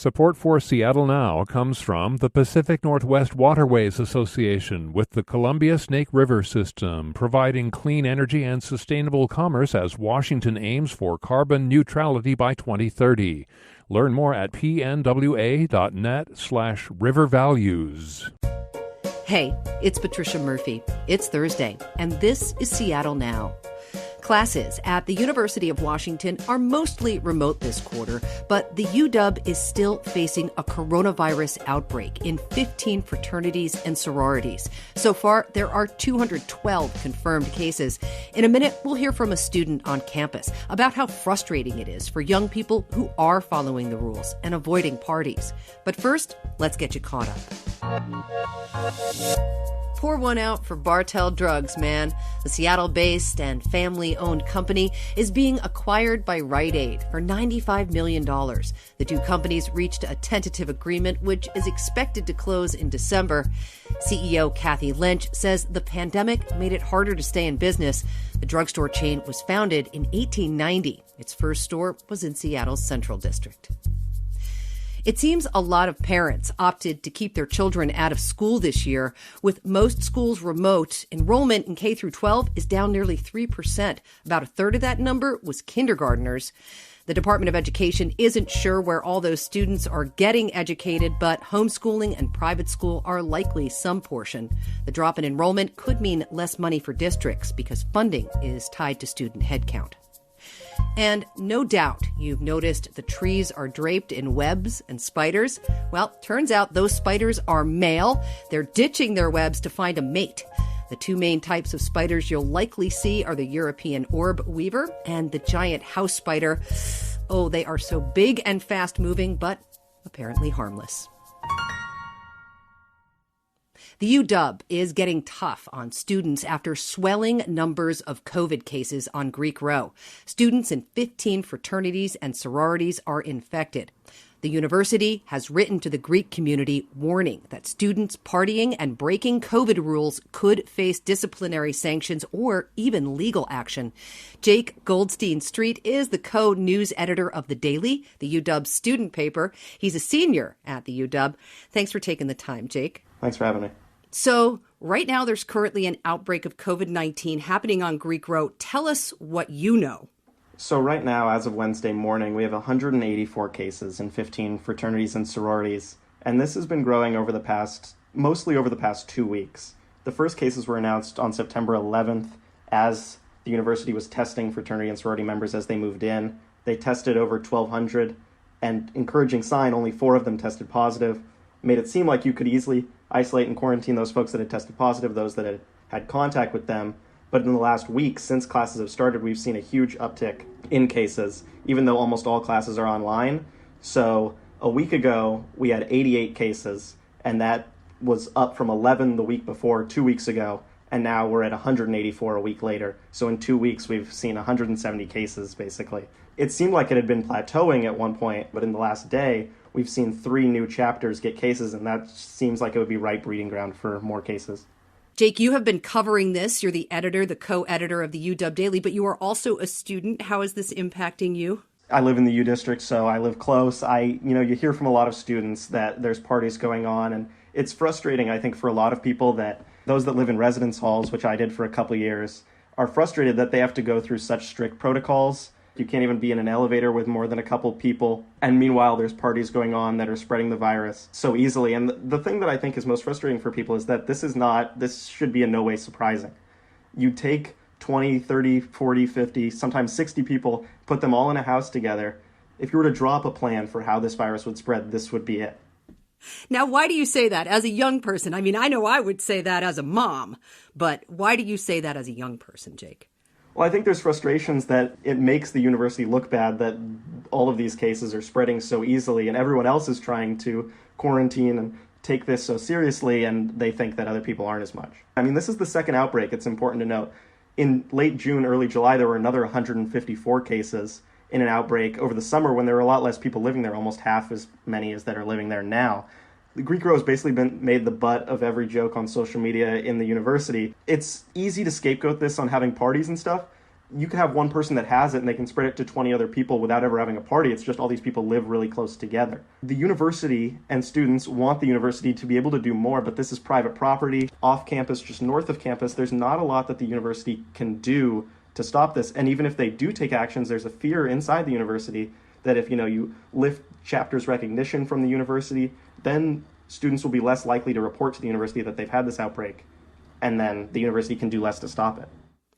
Support for Seattle Now comes from the Pacific Northwest Waterways Association with the Columbia Snake River System, providing clean energy and sustainable commerce as Washington aims for carbon neutrality by 2030. Learn more at pnwa.net/rivervalues. Hey, it's Patricia Murphy. It's Thursday, and this is Seattle Now. Classes at the University of Washington are mostly remote this quarter, but the UW is still facing a coronavirus outbreak in 15 fraternities and sororities. So far, there are 212 confirmed cases. In a minute, we'll hear from a student on campus about how frustrating it is for young people who are following the rules and avoiding parties. But first, let's get you caught up. Pour one out for Bartell Drugs, man. The Seattle-based and family-owned company is being acquired by Rite Aid for $95 million. The two companies reached a tentative agreement, which is expected to close in December. CEO Kathy Lynch says the pandemic made it harder to stay in business. The drugstore chain was founded in 1890. Its first store was in Seattle's Central District. It seems a lot of parents opted to keep their children out of school this year. With most schools remote, enrollment in K through 12 is down nearly 3%. About a third of that number was kindergartners. The Department of Education isn't sure where all those students are getting educated, but homeschooling and private school are likely some portion. The drop in enrollment could mean less money for districts because funding is tied to student headcount. And no doubt you've noticed the trees are draped in webs and spiders. Well, turns out those spiders are male. They're ditching their webs to find a mate. The two main types of spiders you'll likely see are the European orb weaver and the giant house spider. Oh, they are so big and fast moving, but apparently harmless. The UW is getting tough on students after swelling numbers of COVID cases on Greek Row. Students in 15 fraternities and sororities are infected. The university has written to the Greek community warning that students partying and breaking COVID rules could face disciplinary sanctions or even legal action. Jake Goldstein-Street is the co-news editor of The Daily, the UW student paper. He's a senior at the UW. Thanks for taking the time, Jake. Thanks for having me. So right now there's currently an outbreak of COVID-19 happening on Greek Row. Tell us what you know. So right now, as of Wednesday morning, we have 184 cases in 15 fraternities and sororities. And this has been growing mostly over the past 2 weeks. The first cases were announced on September 11th as the university was testing fraternity and sorority members as they moved in. They tested over 1,200, and encouraging sign, only 4 of them tested positive. Made it seem like you could easily isolate and quarantine those folks that had tested positive, those that had contact with them. But in the last week, since classes have started, we've seen a huge uptick in cases, even though almost all classes are online. So a week ago, we had 88 cases, and that was up from 11 the week before, 2 weeks ago, and now we're at 184 a week later. So in 2 weeks, we've seen 170 cases, basically. It seemed like it had been plateauing at one point, but in the last day, we've seen 3 new chapters get cases, and that seems like it would be right breeding ground for more cases. Jake, you have been covering this. You're the editor, the co-editor of the UW Daily, but you are also a student. How is this impacting you? I live in the U District, so I live close. You hear from a lot of students that there's parties going on, and it's frustrating, I think, for a lot of people that those that live in residence halls, which I did for a couple of years, are frustrated that they have to go through such strict protocols. You can't even be in an elevator with more than a couple people. And meanwhile, there's parties going on that are spreading the virus so easily. And the thing that I think is most frustrating for people is that this should be in no way surprising. You take 20, 30, 40, 50, sometimes 60 people, put them all in a house together. If you were to draw up a plan for how this virus would spread, this would be it. Now, why do you say that as a young person? I mean, I know I would say that as a mom, but why do you say that as a young person, Jake? Well, I think there's frustrations that it makes the university look bad that all of these cases are spreading so easily and everyone else is trying to quarantine and take this so seriously, and they think that other people aren't as much. I mean, this is the second outbreak, it's important to note. In late June, early July, there were another 154 cases in an outbreak. Over the summer, when there were a lot less people living there, almost half as many as that are living there now. The Greek Row has basically been made the butt of every joke on social media in the university. It's easy to scapegoat this on having parties and stuff, you could have one person that has it and they can spread it to 20 other people without ever having a party. It's just all these people live really close together. The university and students want the university to be able to do more, but this is private property. Off campus, just north of campus, there's not a lot that the university can do to stop this. And even if they do take actions, there's a fear inside the university that if, you lift chapters recognition from the university, then students will be less likely to report to the university that they've had this outbreak, and then the university can do less to stop it.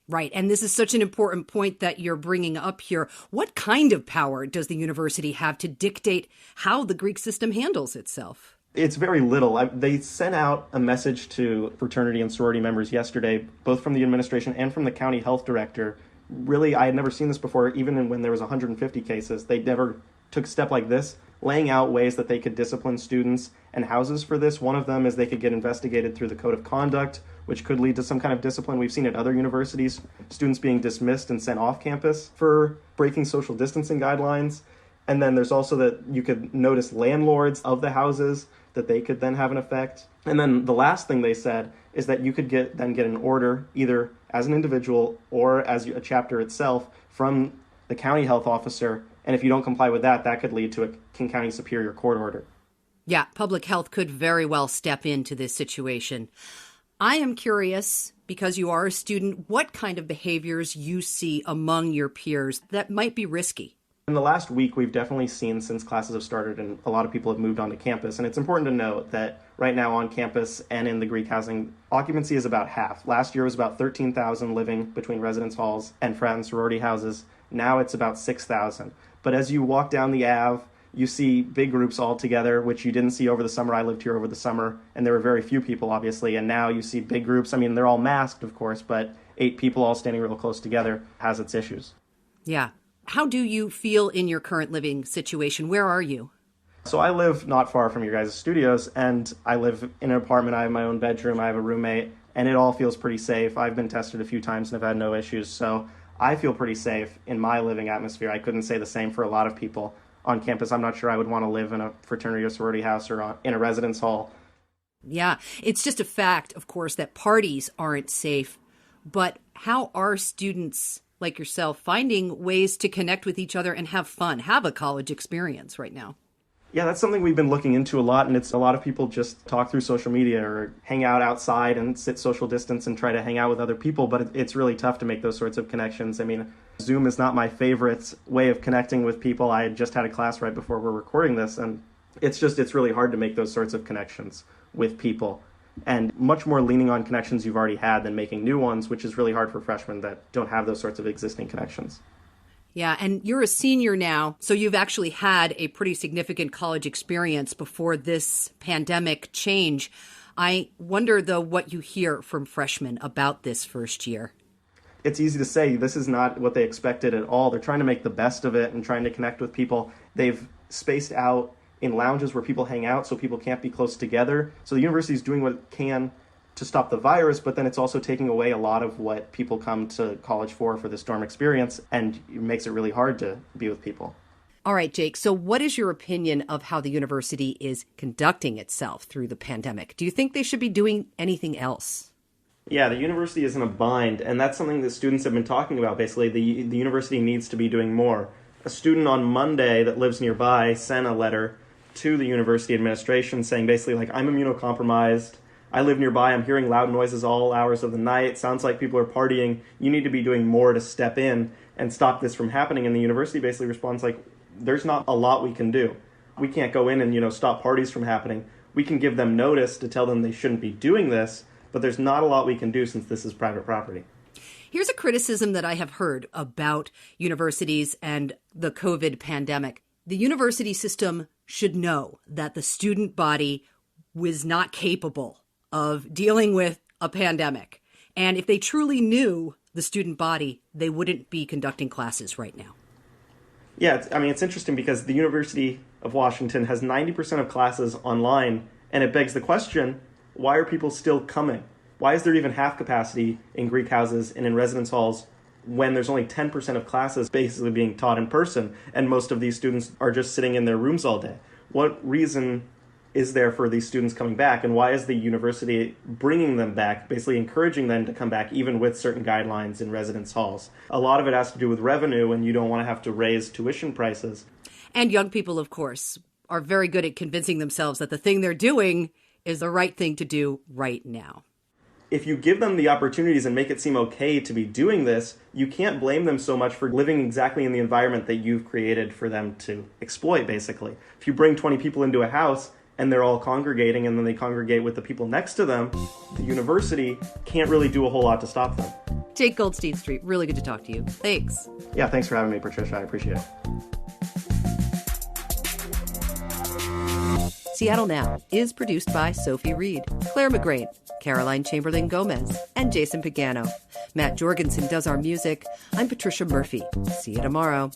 Right. And this is such an important point that you're bringing up here. What kind of power does the university have to dictate how the Greek system handles itself? It's very little. They sent out a message to fraternity and sorority members yesterday, both from the administration and from the county health director. Really, I had never seen this before, even when there was 150 cases. They never took a step like this, laying out ways that they could discipline students and houses for this. One of them is they could get investigated through the code of conduct, which could lead to some kind of discipline. We've seen at other universities, students being dismissed and sent off campus for breaking social distancing guidelines. And then there's also that you could notice landlords of the houses, that they could then have an effect. And then the last thing they said is that you could get an order, either as an individual or as a chapter itself, from the county health officer. And if you don't comply with that, that could lead to a King County Superior Court order. Yeah, public health could very well step into this situation. I am curious, because you are a student, what kind of behaviors you see among your peers that might be risky. In the last week, we've definitely seen, since classes have started and a lot of people have moved onto campus, and it's important to note that right now on campus and in the Greek housing, occupancy is about half. Last year was about 13,000 living between residence halls and frat and sorority houses. Now it's about 6,000. But as you walk down the Ave, you see big groups all together, which you didn't see over the summer. I lived here over the summer, and there were very few people, obviously. And now you see big groups. I mean, they're all masked, of course, but 8 people all standing real close together has its issues. Yeah. How do you feel in your current living situation? Where are you? So I live not far from your guys' studios, and I live in an apartment. I have my own bedroom. I have a roommate, and it all feels pretty safe. I've been tested a few times and have had no issues. So I feel pretty safe in my living atmosphere. I couldn't say the same for a lot of people on campus. I'm not sure I would want to live in a fraternity or sorority house or in a residence hall. Yeah, it's just a fact, of course, that parties aren't safe. But how are students like yourself finding ways to connect with each other and have fun, have a college experience right now? Yeah, that's something we've been looking into a lot, and it's a lot of people just talk through social media or hang out outside and sit social distance and try to hang out with other people, but it's really tough to make those sorts of connections. I mean, Zoom is not my favorite way of connecting with people. I had just had a class right before we're recording this, and it's really hard to make those sorts of connections with people, and much more leaning on connections you've already had than making new ones, which is really hard for freshmen that don't have those sorts of existing connections. Yeah, and you're a senior now, so you've actually had a pretty significant college experience before this pandemic change. I wonder, though, what you hear from freshmen about this first year. It's easy to say this is not what they expected at all. They're trying to make the best of it and trying to connect with people. They've spaced out in lounges where people hang out so people can't be close together. So the university is doing what it can to stop the virus, but then it's also taking away a lot of what people come to college for this dorm experience, and it makes it really hard to be with people. All right, Jake, so what is your opinion of how the university is conducting itself through the pandemic? Do you think they should be doing anything else? Yeah, the university is in a bind, and that's something that students have been talking about. Basically, the university needs to be doing more. A student on Monday that lives nearby sent a letter to the university administration saying basically, like, I'm immunocompromised. I live nearby. I'm hearing loud noises all hours of the night. Sounds like people are partying. You need to be doing more to step in and stop this from happening. And the university basically responds like, there's not a lot we can do. We can't go in and, stop parties from happening. We can give them notice to tell them they shouldn't be doing this, but there's not a lot we can do since this is private property. Here's a criticism that I have heard about universities and the COVID pandemic. The university system should know that the student body was not capable of dealing with a pandemic. And if they truly knew the student body, they wouldn't be conducting classes right now. Yeah, it's interesting because the University of Washington has 90% of classes online, and it begs the question, why are people still coming? Why is there even half capacity in Greek houses and in residence halls when there's only 10% of classes basically being taught in person, and most of these students are just sitting in their rooms all day? What reason is there for these students coming back, and why is the university bringing them back, basically encouraging them to come back even with certain guidelines in residence halls? A lot of it has to do with revenue, and you don't want to have to raise tuition prices. And young people, of course, are very good at convincing themselves that the thing they're doing is the right thing to do right now. If you give them the opportunities and make it seem okay to be doing this, you can't blame them so much for living exactly in the environment that you've created for them to exploit, basically. If you bring 20 people into a house and they're all congregating and then they congregate with the people next to them, the university can't really do a whole lot to stop them. Jake Goldstein-Street, really good to talk to you. Thanks. Yeah, thanks for having me, Patricia. I appreciate it. Seattle Now is produced by Sophie Reed, Clare McGrane, Caroline Chamberlain Gomez, and Jason Pagano. Matt Jorgensen does our music. I'm Patricia Murphy. See you tomorrow.